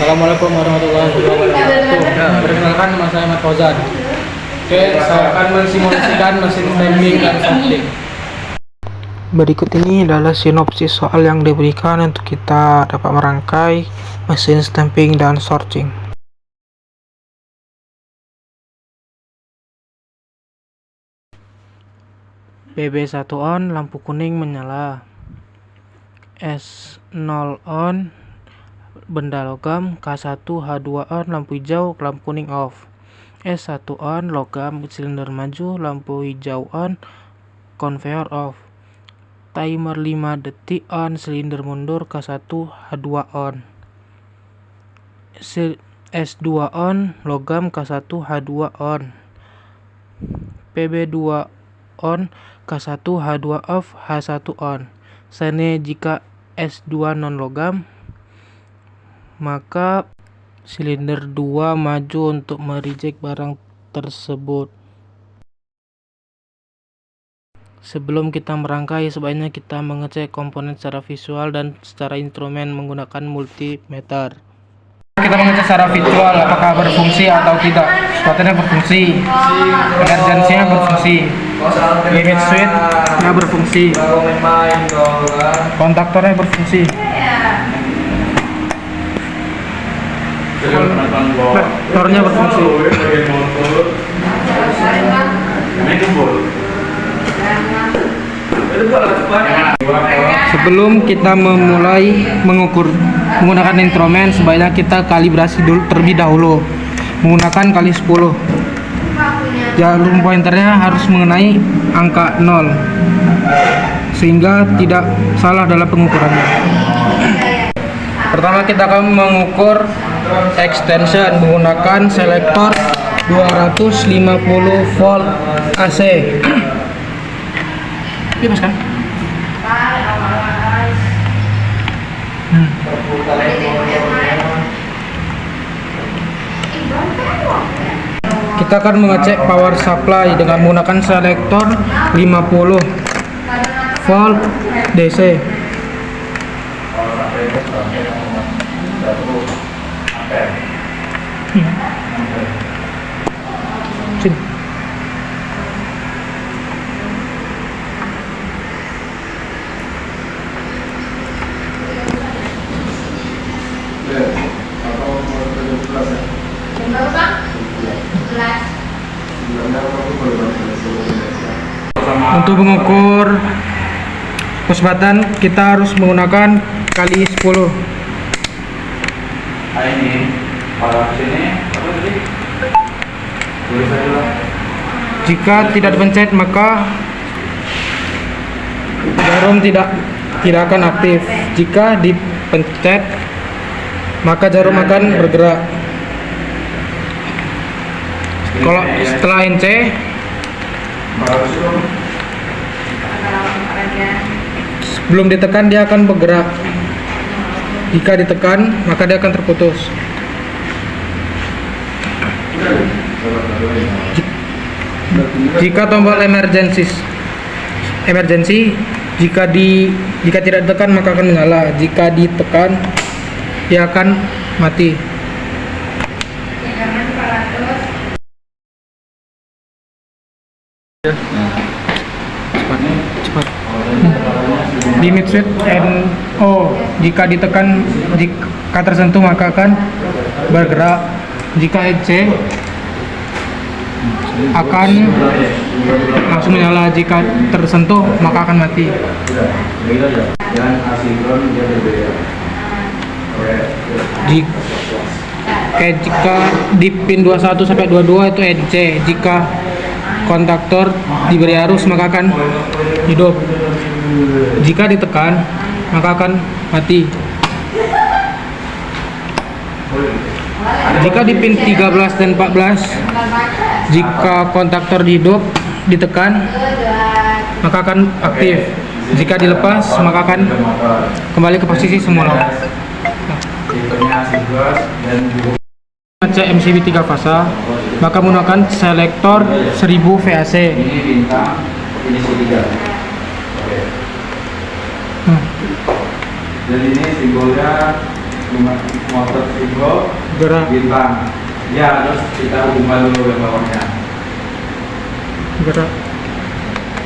Assalamualaikum warahmatullahi wabarakatuh. Perkenalkan, nama saya Ahmad Fauzan. Oke, saya akan mensimulasikan mesin stamping dan sorting. Berikut ini adalah sinopsis soal yang diberikan untuk kita dapat merangkai mesin stamping dan sorting. PB1 on, lampu kuning menyala. S0 on, benda logam. K1 H2 on, lampu hijau, lampu kuning off. S1 on, logam, silinder maju, lampu hijau on, konveyor off. Timer 5 detik on, silinder mundur. K1 H2 on. S2 on, logam. K1 H2 on. PB2 on, K1 H2 off, H1 on. Seandainya jika S2 non logam, maka silinder 2 maju untuk mereject barang tersebut. Sebelum kita merangkai, sebaiknya kita mengecek komponen secara visual dan secara instrumen menggunakan multimeter. Kita mengecek secara visual apakah berfungsi atau tidak. Sepatunya berfungsi, emergensinya berfungsi, limit switch-nya berfungsi, kontaktornya berfungsi. Motornya berfungsi. Sebelum kita memulai mengukur menggunakan instrumen, sebaiknya kita kalibrasi dulu terlebih dahulu menggunakan kali 10. Jalur pointernya harus mengenai angka 0 sehingga tidak salah dalam pengukurannya. Pertama kita akan mengukur extension menggunakan selektor 250 volt AC. Bebas kan? Kita akan mengecek power supply dengan menggunakan selektor 50 volt DC. Sini. Untuk mengukur kecepatan kita harus menggunakan kali 10. Ini para sini apa tadi? Jika tidak dipencet maka jarum tidak akan aktif. Jika dipencet maka jarum akan bergerak. Kalau setelah NC belum ditekan dia akan bergerak. Jika ditekan maka dia akan terputus. Jika tombol emergency jika tidak ditekan maka akan menyala. Jika ditekan dia akan mati. Cepat. Limit switch NO jika ditekan jika tersentuh maka akan bergerak. Jika EC akan langsung menyala. Jika tersentuh maka akan mati. Jika di pin 21 sampai 22 itu NC. Jika kontaktor diberi arus maka akan hidup. Jika ditekan maka akan mati. Jika di pin 13 dan 14 jika kontaktor ditekan maka akan aktif. Jika dilepas maka akan kembali ke posisi semula. Ngecek MCB 3 fasa maka menggunakan selektor 1000 VAC. Ini bintang finisi 3. Oke. Dan ini simbolnya motor simbol gerak, bintang. Ya, terus kita hubungkan dulu yang bawahnya. gerak.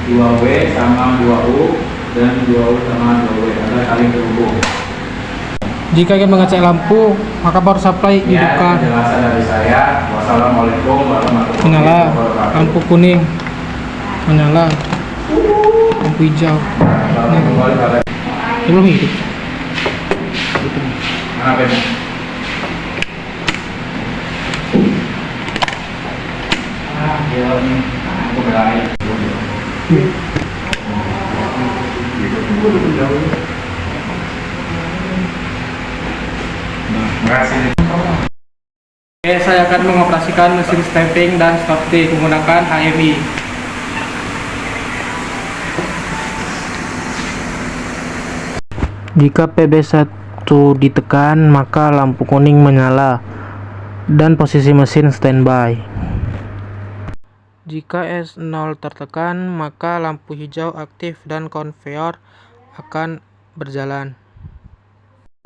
2W sama 2U dan 2U sama 2W ada saling terhubung. Jika ingin mengecek lampu, maka power supply Ya, hidupkan. penjelasan dari saya. Wassalamualaikum warahmatullahi Menyala, wabarakatuh. lampu kuning menyala, lampu hijau Selamat kembali pada ini belum hidup. mana Ben? Gila nih, aku belain. Nah, makasih. Oke, saya akan mengoperasikan mesin stamping dan stopstick menggunakan HMI. Jika PB1 ditekan, maka lampu kuning menyala dan posisi mesin standby. Jika S0 tertekan, maka lampu hijau aktif dan konveyor akan berjalan.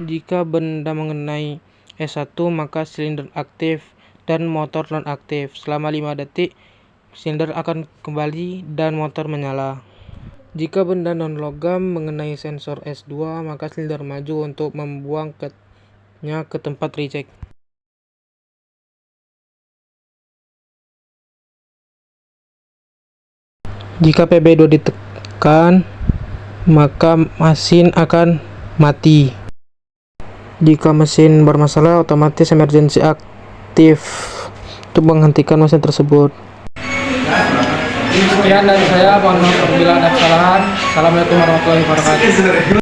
Jika benda mengenai S1, maka silinder aktif dan motor non-aktif. Selama 5 detik, silinder akan kembali dan motor menyala. Jika benda non-logam mengenai sensor S2, maka silinder maju untuk membuangnya ke tempat reject. Jika PB2 ditekan, maka mesin akan mati. Jika mesin bermasalah, otomatis emergency aktif untuk menghentikan mesin tersebut. Sekian dari saya, mohon maaf apabila ada kesalahan. Assalamualaikum warahmatullahi wabarakatuh.